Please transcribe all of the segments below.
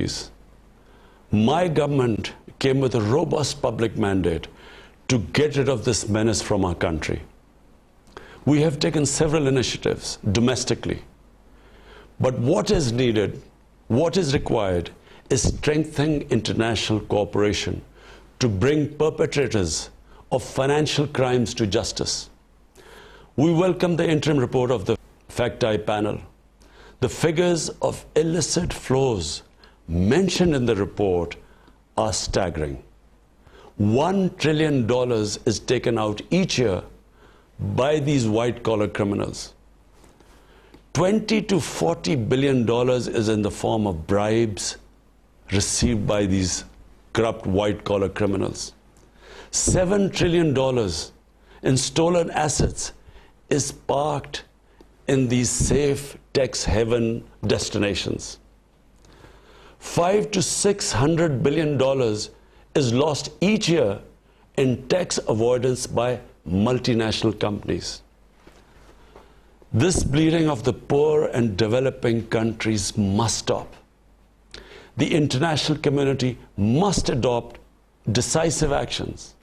countries. My government came with a robust public mandate to get rid of this menace from our country. We have taken several initiatives domestically. But what is needed, what is required, is strengthening international cooperation to bring perpetrators of financial crimes to justice. We welcome the interim report of the FACT-I panel. The figures of illicit flows mentioned in the report are staggering. $1 trillion is taken out each year by these white-collar criminals. $20 to $40 billion is in the form of bribes received by these corrupt white-collar criminals. $7 trillion in stolen assets is parked in these safe tax haven destinations. $500 to $600 billion is lost each year in tax avoidance by multinational companies. This bleeding of the poor and developing countries must stop. The international community must adopt decisive actions.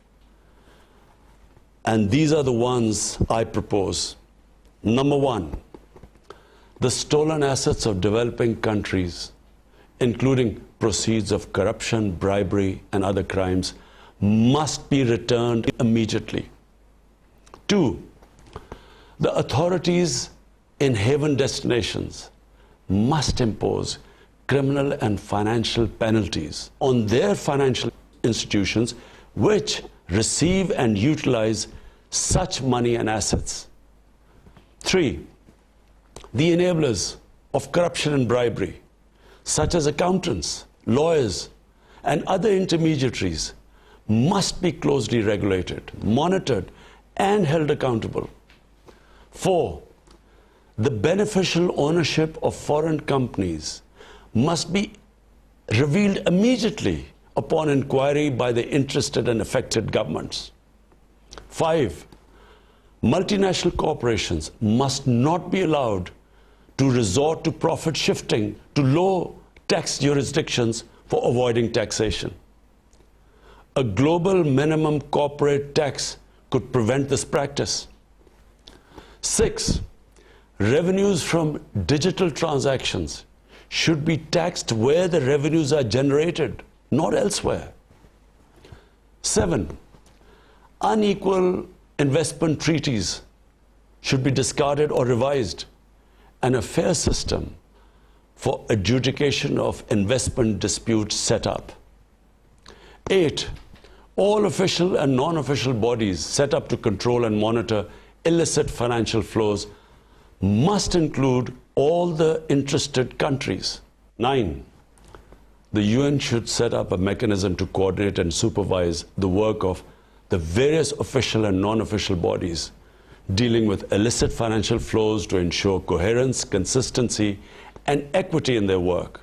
And these are the ones I propose. Number one, the stolen assets of developing countries, including proceeds of corruption, bribery, and other crimes, must be returned immediately. Two, the authorities in haven destinations must impose criminal and financial penalties on their financial institutions which receive and utilize such money and assets. Three, the enablers of corruption and bribery, such as accountants, lawyers, and other intermediaries, must be closely regulated, monitored, and held accountable. Four, the beneficial ownership of foreign companies must be revealed immediately upon inquiry by the interested and affected governments. Five, multinational corporations must not be allowed to resort to profit shifting to low tax jurisdictions for avoiding taxation. A global minimum corporate tax could prevent this practice. Six, revenues from digital transactions should be taxed where the revenues are generated, not elsewhere. Seven, unequal investment treaties should be discarded or revised, and a fair system for adjudication of investment disputes set up. Eight, all official and non-official bodies set up to control and monitor illicit financial flows must include all the interested countries. Nine, the UN should set up a mechanism to coordinate and supervise the work of the various official and non-official bodies dealing with illicit financial flows to ensure coherence, consistency, and equity in their work.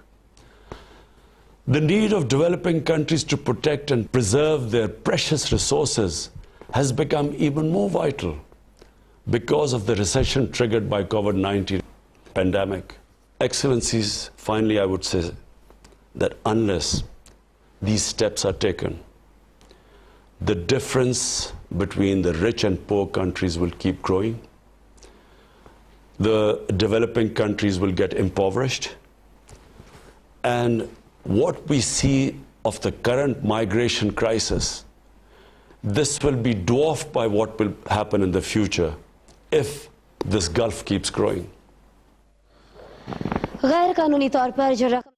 The need of developing countries to protect and preserve their precious resources has become even more vital because of the recession triggered by COVID-19 pandemic. Excellencies, finally I would say that unless these steps are taken, the difference between the rich and poor countries will keep growing. The developing countries will get impoverished. And what we see of the current migration crisis, this will be dwarfed by what will happen in the future if this gulf keeps growing. गैर कानूनी तौर पर जो रकम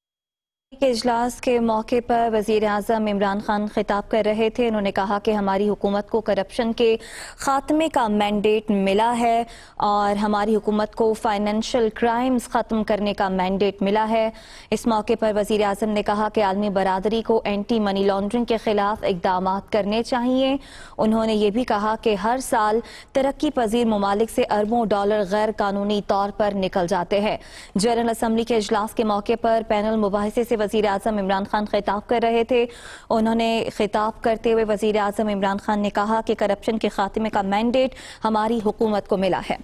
के इजलास के मौके पर वज़ीर आज़म इमरान खान खिताब कर रहे थे। उन्होंने कहा कि हमारी हुकूमत को करप्शन के ख़ात्मे का मैंडेट मिला है और हमारी हुकूमत को फाइनेंशियल क्राइम्स ख़त्म करने का मैंडेट मिला है। इस मौके पर वज़ीर आज़म ने कहा कि आलमी बरादरी को एंटी मनी लॉन्ड्रिंग के ख़िलाफ़ इक़दाम करने चाहिए। उन्होंने ये भी कहा कि हर साल तरक्की पजीर ममालिक से अरबों डॉलर गैर कानूनी तौर पर निकल जाते हैं। जनरल असम्बली के इजलास के मौके पर पैनल मुबाहिसे से वज़ीर आज़म इमरान खान खिताब कर रहे थे। उन्होंने खिताब करते हुए वज़ीर आज़म इमरान खान ने कहा कि करप्शन के खात्मे का मैंडेट हमारी हुकूमत को मिला है।